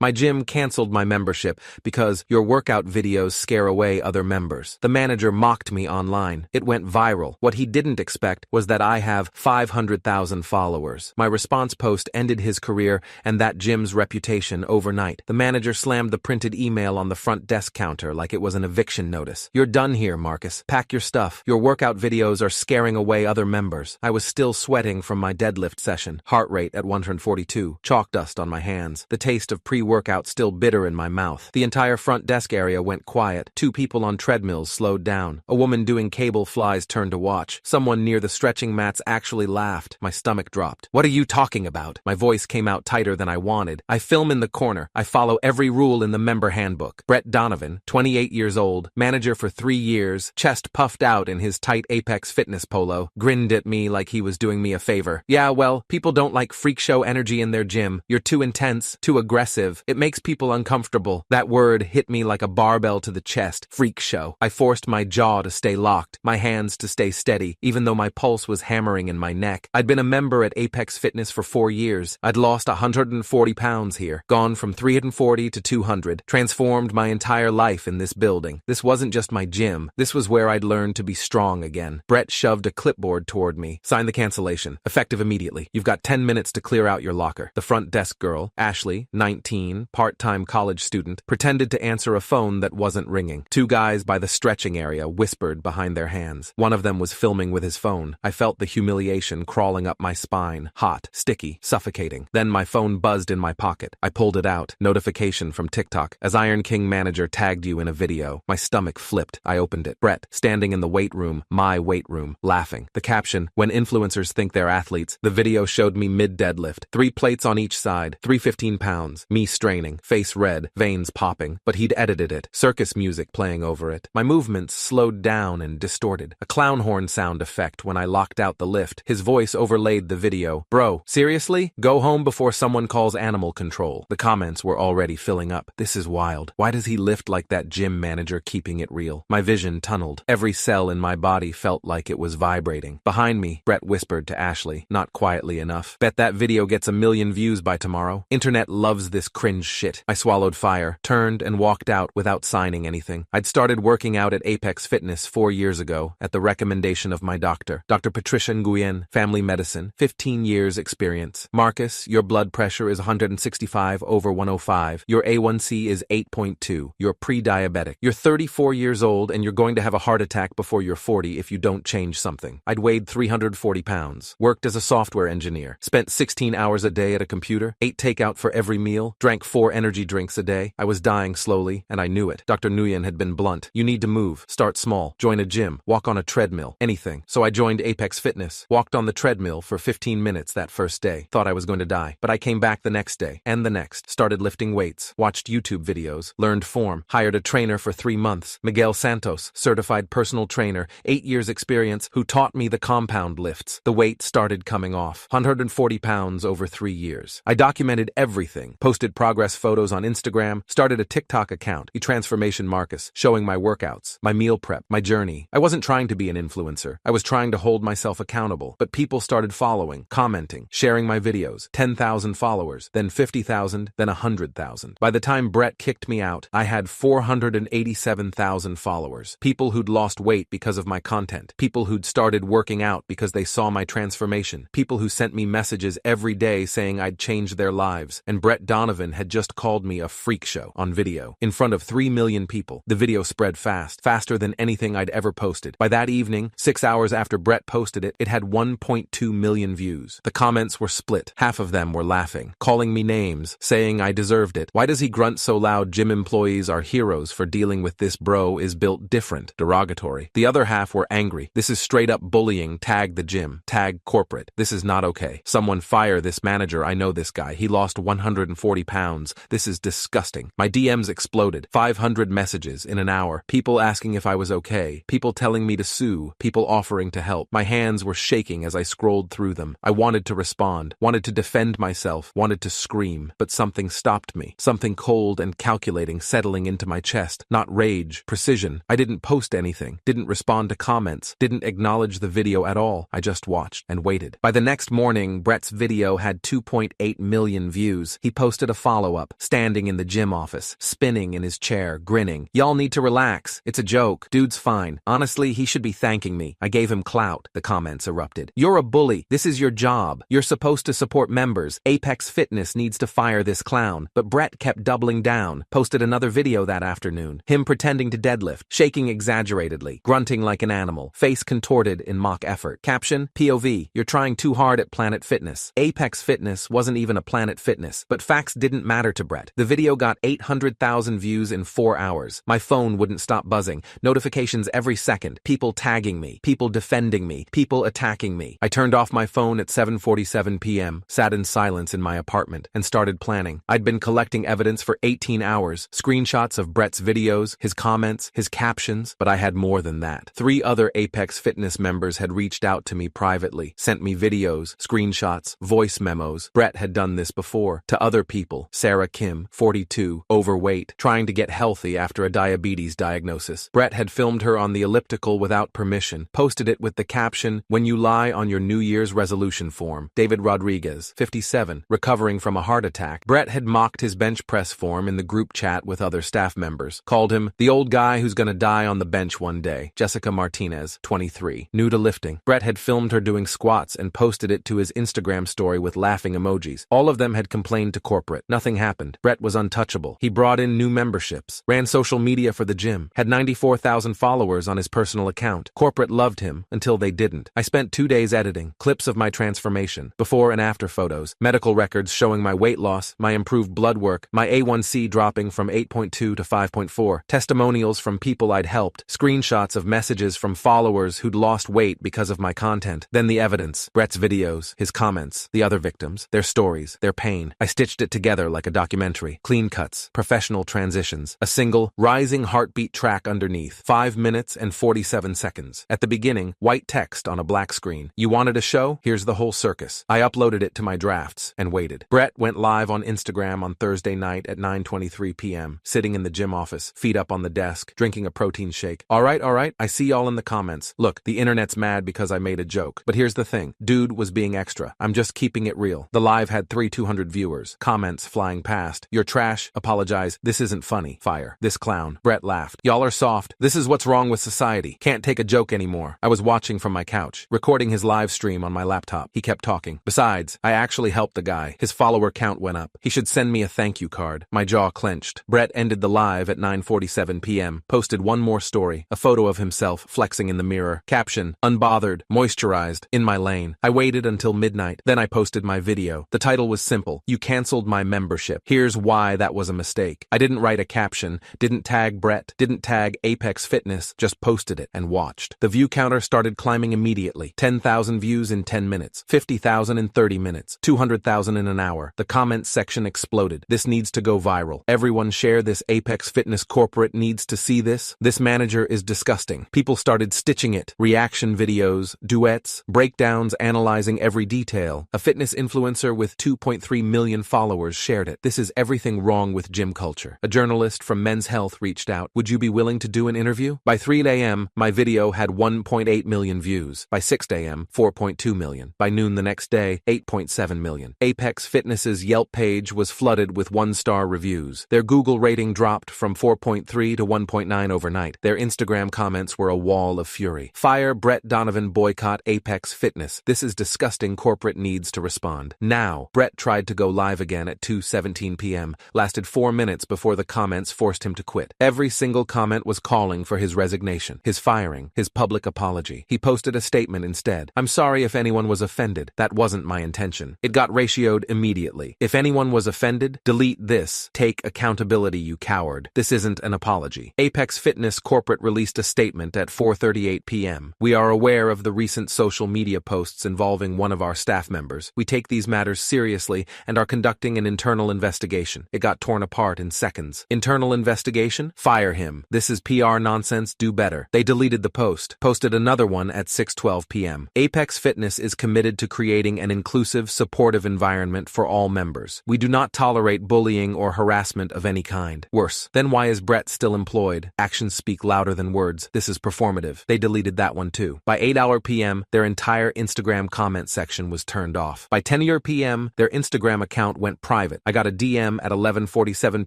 My gym canceled my membership because your workout videos scare away other members. The manager mocked me online. It went viral. What he didn't expect was that I have 500,000 followers. My response post ended his career and that gym's reputation overnight. The manager slammed the printed email on the front desk counter like it was an eviction notice. "You're done here, Marcus. Pack your stuff. Your workout videos are scaring away other members." I was still sweating from my deadlift session, heart rate at 142, chalk dust on my hands, the taste of pre-workout still bitter in my mouth. The entire front desk area went quiet. 2 people on treadmills slowed down. A woman doing cable flies turned to watch. Someone near the stretching mats actually laughed. My stomach dropped. "What are you talking about?" My voice came out tighter than I wanted. "I film in the corner. I follow every rule in the member handbook." Brett Donovan, 28 years old, manager for 3 years, chest puffed out in his tight Apex Fitness polo, grinned at me like he was doing me a favor. "Yeah, well, people don't like freak show energy in their gym. You're too intense, too aggressive. It makes people uncomfortable." That word hit me like a barbell to the chest. Freak show. I forced my jaw to stay locked, my hands to stay steady, even though my pulse was hammering in my neck. I'd been a member at Apex Fitness for 4 years. I'd lost 140 pounds here, gone from 340 to 200, transformed my entire life in this building. This wasn't just my gym. This was where I'd learned to be strong again. Brett shoved a clipboard toward me. "Sign the cancellation. Effective immediately. You've got 10 minutes to clear out your locker." The front desk girl, Ashley, 19, part-time college student, pretended to answer a phone that wasn't ringing. 2 guys by the stretching area whispered behind their hands. One of them was filming with his phone. I felt the humiliation crawling up my spine, hot, sticky, suffocating. Then my phone buzzed in my pocket. I pulled it out. Notification from TikTok. "As Iron King manager tagged you in a video." My stomach flipped. I opened it. Brett, standing in the weight room, my weight room, laughing. The caption, "When influencers think they're athletes." The video showed me mid-deadlift. 3 plates on each side, 315 pounds, me straining, face red, veins popping, but he'd edited it, circus music playing over it. My movements slowed down and distorted. A clown horn sound effect when I locked out the lift. His voice overlaid the video. "Bro, seriously? Go home before someone calls animal control." The comments were already filling up. "This is wild. Why does he lift like that gym manager keeping it real?" My vision tunneled. Every cell in my body felt like it was vibrating. Behind me, Brett whispered to Ashley, not quietly enough, "Bet that video gets 1 million views by tomorrow. Internet loves this cringe shit." I swallowed fire, turned and walked out without signing anything. I'd started working out at Apex Fitness 4 years ago at the recommendation of my doctor, Dr. Patricia Nguyen, family medicine, 15 years experience. "Marcus, your blood pressure is 165/105. Your A1C is 8.2. You're pre-diabetic. You're 34 years old and you're going to have a heart attack before you're 40 if you don't change something." I'd weighed 340 pounds, worked as a software engineer, spent 16 hours a day at a computer, ate takeout for every meal, drank 4 energy drinks a day. I was dying slowly, and I knew it. Dr. Nguyen had been blunt. "You need to move. Start small. Join a gym. Walk on a treadmill. Anything." So I joined Apex Fitness, walked on the treadmill for 15 minutes that first day. Thought I was going to die, but I came back the next day, and the next. Started lifting weights, watched YouTube videos, learned form, hired a trainer for 3 months. Miguel Santos, certified personal trainer, 8 years experience, who taught me the compound lifts. The weight started coming off. 140 pounds over 3 years. I documented everything, posted progress photos on Instagram, started a TikTok account, eTransformation Marcus, showing my workouts, my meal prep, my journey. I wasn't trying to be an influencer. I was trying to hold myself accountable. But people started following, commenting, sharing my videos. 10,000 followers, then 50,000, then 100,000. By the time Brett kicked me out, I had 487,000 followers. People who'd lost weight because of my content. People who'd started working out because they saw my transformation. People who sent me messages every day saying I'd changed their lives. And Brett Donovan had just called me a freak show on video in front of 3 million people. The video spread fast, faster than anything I'd ever posted. By that evening, 6 hours after Brett posted it, it had 1.2 million views. The comments were split. Half of them were laughing, calling me names, saying I deserved it. "Why does he grunt so loud? Gym employees are heroes for dealing with this. Bro is built different." Derogatory. The other half were angry. "This is straight up bullying. Tag the gym. Tag corporate. This is not okay. Someone fire this manager. I know this guy. He lost 140 pounds. This is disgusting." My DMs exploded. 500 messages in an hour. People asking if I was okay. People telling me to sue. People offering to help. My hands were shaking as I scrolled through them. I wanted to respond, wanted to defend myself, wanted to scream, but something stopped me. Something cold and calculating settling into my chest. Not rage, precision. I didn't post anything, didn't respond to comments, didn't acknowledge the video at all. I just watched and waited. By the next morning, Brett's video had 2.8 million views. He posted a follow-up, standing in the gym office, spinning in his chair, grinning. Y'all need to relax. It's a joke. Dude's fine. Honestly, he should be thanking me. I gave him clout, the comments erupted. You're a bully. This is your job. You're supposed to support members. Apex Fitness needs to fire this clown. But Brett kept doubling down, posted another video that afternoon. Him pretending to deadlift, shaking exaggeratedly, grunting like an animal, face contorted in mock effort. Caption, POV, you're trying too hard at Planet Fitness. Apex Fitness wasn't even a Planet Fitness, but facts didn't matter to Brett. The video got 800,000 views in 4 hours. My phone wouldn't stop buzzing. Notifications every second. People tagging me. People defending me. People attacking me. I turned off my phone at 7:47 p.m., sat in silence in my apartment, and started planning. I'd been collecting evidence for 18 hours, screenshots of Brett's videos, his comments, his captions, but I had more than that. 3 other Apex Fitness members had reached out to me privately, sent me videos, screenshots, voice memos. Brett had done this before, to other people. Sarah Kim, 42, overweight, trying to get healthy after a diabetes diagnosis. Brett had filmed her on the elliptical without permission, posted it with the caption, "When you lie on your New Year's resolution form." David Rodriguez, 57, recovering from a heart attack. Brett had mocked his bench press form in the group chat with other staff members, called him the old guy who's gonna die on the bench one day. Jessica Martinez, 23, new to lifting. Brett had filmed her doing squats and posted it to his Instagram story with laughing emojis. All of them had complained to corporate. Nothing happened. Brett was untouchable. He brought in new memberships, ran social media for the gym, had 94,000 followers on his personal account. Corporate loved him until they didn't. I spent 2 days editing, clips of my transformation, before and after photos, medical records showing my weight loss, my improved blood work, my A1C dropping from 8.2 to 5.4, testimonials from people I'd helped, screenshots of messages from followers who'd lost weight because of my content, then the evidence, Brett's videos, his comments, the other victims, their stories, their pain. I stitched it together like a documentary. Clean cuts, professional transitions, a single, rising heartbeat track underneath, 5 minutes and 47 seconds. At the beginning, white text on a black screen. You wanted a show? Here's the whole circus. I uploaded it to my drafts and waited. Brett went live on Instagram on Thursday night at 9:23 p.m., sitting in the gym office, feet up on the desk, drinking a protein shake. All right, I see y'all in the comments. Look, the internet's mad because I made a joke. But here's the thing. Dude was being extra. I'm just keeping it real. The live had 200 viewers. Comments flying past. You're trash. Apologize. This isn't funny. Fire. This clown. Brett laughed. Y'all are soft. This is what's wrong with society. Can't take a joke anymore. I was watching from my couch, recording his live stream on my laptop. He kept talking. Besides, I actually helped the guy. His follower count went up. He should send me a thank you card. My jaw clenched. Brett ended the live at 9:47 p.m., posted one more story, a photo of himself flexing in the mirror. Caption, unbothered, moisturized, in my lane. I waited until midnight. Then I posted my video. The title was simple. You canceled my membership. Here's why that was a mistake. I didn't write a caption, didn't tag Brett, didn't tag Apex Fitness, just posted it and watched. The view counter started climbing immediately. 10,000 views in 10 minutes, 50,000 in 30 minutes, 200,000 in an hour. The comments section exploded. This needs to go viral. Everyone share this. Apex Fitness corporate needs to see this. This manager is disgusting. People started stitching it. Reaction videos, duets, breakdowns analyzing every detail. A fitness influencer with 2.3 million followers shared it. This is everything wrong with gym culture. A journalist from Men's Health reached out. Would you be willing to do an interview? By 3 a.m., my video had 1.8 million views. By 6 a.m., 4.2 million. By noon the next day, 8.7 million. Apex Fitness's Yelp page was flooded with 1-star reviews. Their Google rating dropped from 4.3 to 1.9 overnight. Their Instagram comments were a wall of fury. Fire Brett Donovan, boycott Apex Fitness. This is disgusting. Corporate needs to respond. Now, Brett tried to go live again at 2:17 p.m., lasted 4 minutes before the comments forced him to quit. Every single comment was calling for his resignation, his firing, his public apology. He posted a statement instead. I'm sorry if anyone was offended. That wasn't my intention. It got ratioed immediately. If anyone was offended, delete this. Take accountability, you coward. This isn't an apology. Apex Fitness corporate released a statement at 4:38 p.m. We are aware of the recent social media posts involving one of our staff members. We take these matters seriously and are conducting an internal investigation. It got torn apart in seconds. Internal investigation? Fire him. This is PR nonsense. Do better. They deleted the post. Posted another one at 6:12 p.m. Apex Fitness is committed to creating an inclusive, supportive environment for all members. We do not tolerate bullying or harassment of any kind. Worse. Then why is Brett still employed? Actions speak louder than words. This is performative. They deleted that one too. By 8 p.m., their entire Instagram comment section was turned off. By 10 p.m., their Instagram account went private. it. I got a DM at 11:47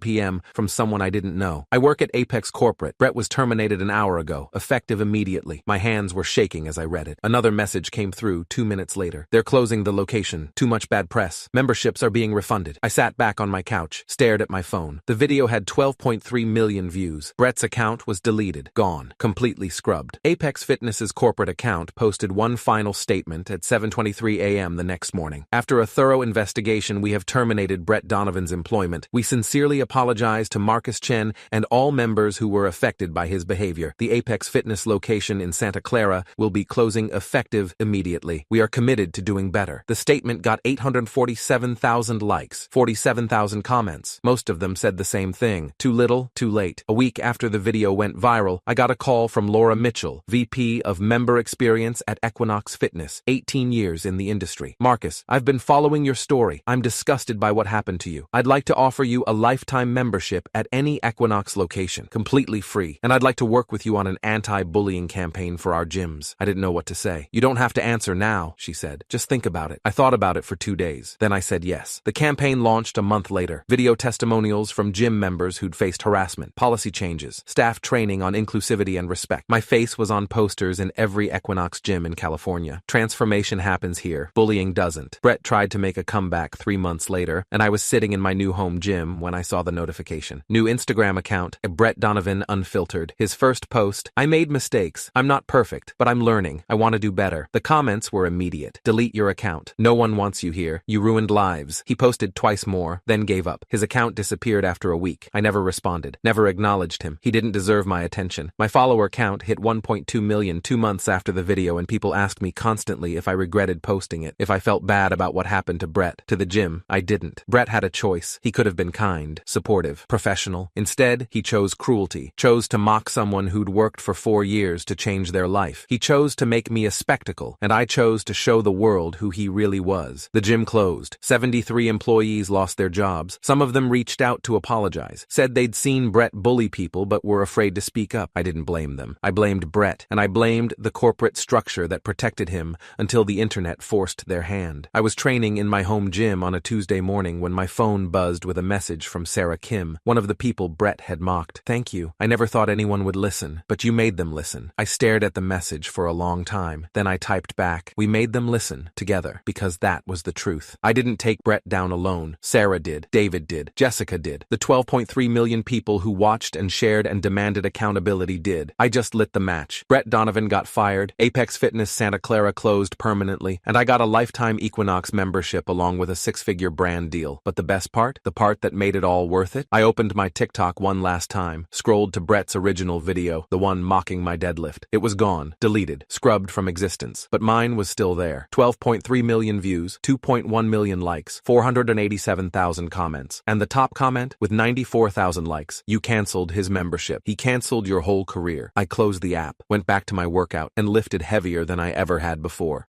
p.m. from someone I didn't know. I work at Apex Corporate. Brett was terminated an hour ago, effective immediately. My hands were shaking as I read it. Another message came through 2 minutes later. They're closing the location. Too much bad press. Memberships are being refunded. I sat back on my couch, stared at my phone. The video had 12.3 million views. Brett's account was deleted, gone, completely scrubbed. Apex Fitness's corporate account posted one final statement at 7:23 a.m. the next morning. After a thorough investigation, we have terminated Brett Donovan's employment. We sincerely apologize to Marcus Chen and all members who were affected by his behavior. The Apex Fitness location in Santa Clara will be closing effective immediately. We are committed to doing better. The statement got 847,000 likes, 47,000 comments. Most of them said the same thing. Too little, too late. A week after the video went viral, I got a call from Laura Mitchell, VP of Member Experience at Equinox Fitness, 18 years in the industry. Marcus, I've been following your story. I'm disgusted by what happened to you. I'd like to offer you a lifetime membership at any Equinox location, completely free, and I'd like to work with you on an anti-bullying campaign for our gyms. I didn't know what to say. You don't have to answer now, she said. Just think about it. I thought about it for 2 days. Then I said yes. The campaign launched a month later. Video testimonials from gym members who'd faced harassment, policy changes, staff training on inclusivity and respect. My face was on posters in every Equinox gym in California. Transformation happens here. Bullying doesn't. Brett tried to make a comeback 3 months later, and I was sitting in my new home gym when I saw the notification. New Instagram account, Brett Donovan Unfiltered. His first post, I made mistakes. I'm not perfect, but I'm learning. I want to do better. The comments were immediate. Delete your account. No one wants you here. You ruined lives. He posted twice more, then gave up. His account disappeared after a week. I never responded, never acknowledged him. He didn't deserve my attention. My follower count hit 1.2 million 2 months after the video, and people asked me constantly if I regretted posting it, if I felt bad about what happened to Brett. To the gym, I didn't. Brett had a choice. He could have been kind, supportive, professional. Instead, he chose cruelty, chose to mock someone who'd worked for 4 years to change their life. He chose to make me a spectacle, and I chose to show the world who he really was. The gym closed. 73 employees lost their jobs. Some of them reached out to apologize, said they'd seen Brett bully people but were afraid to speak up. I didn't blame them. I blamed Brett, and I blamed the corporate structure that protected him until the internet forced their hand. I was training in my home gym on a Tuesday morning when my phone buzzed with a message from Sarah Kim, one of the people Brett had mocked. Thank you. I never thought anyone would listen, but you made them listen. I stared at the message for a long time. Then I typed back, we made them listen, together, because that was the truth. I didn't take Brett down alone. Sarah did. David did. Jessica did. The 12.3 million people who watched and shared and demanded accountability did. I just lit the match. Brett Donovan got fired. Apex Fitness Santa Clara closed permanently, and I got a lifetime Equinox membership along with a 6-figure brand deal. But the best part? The part that made it all worth it? I opened my TikTok one last time, scrolled to Brett's original video, the one mocking my deadlift. It was gone, deleted, scrubbed from existence. But mine was still there. 12.3 million views, 2.1 million likes, 487,000 comments. And the top comment, with 94,000 likes, you canceled his membership. He canceled your whole career. I closed the app, went back to my workout, and lifted heavier than I ever had before.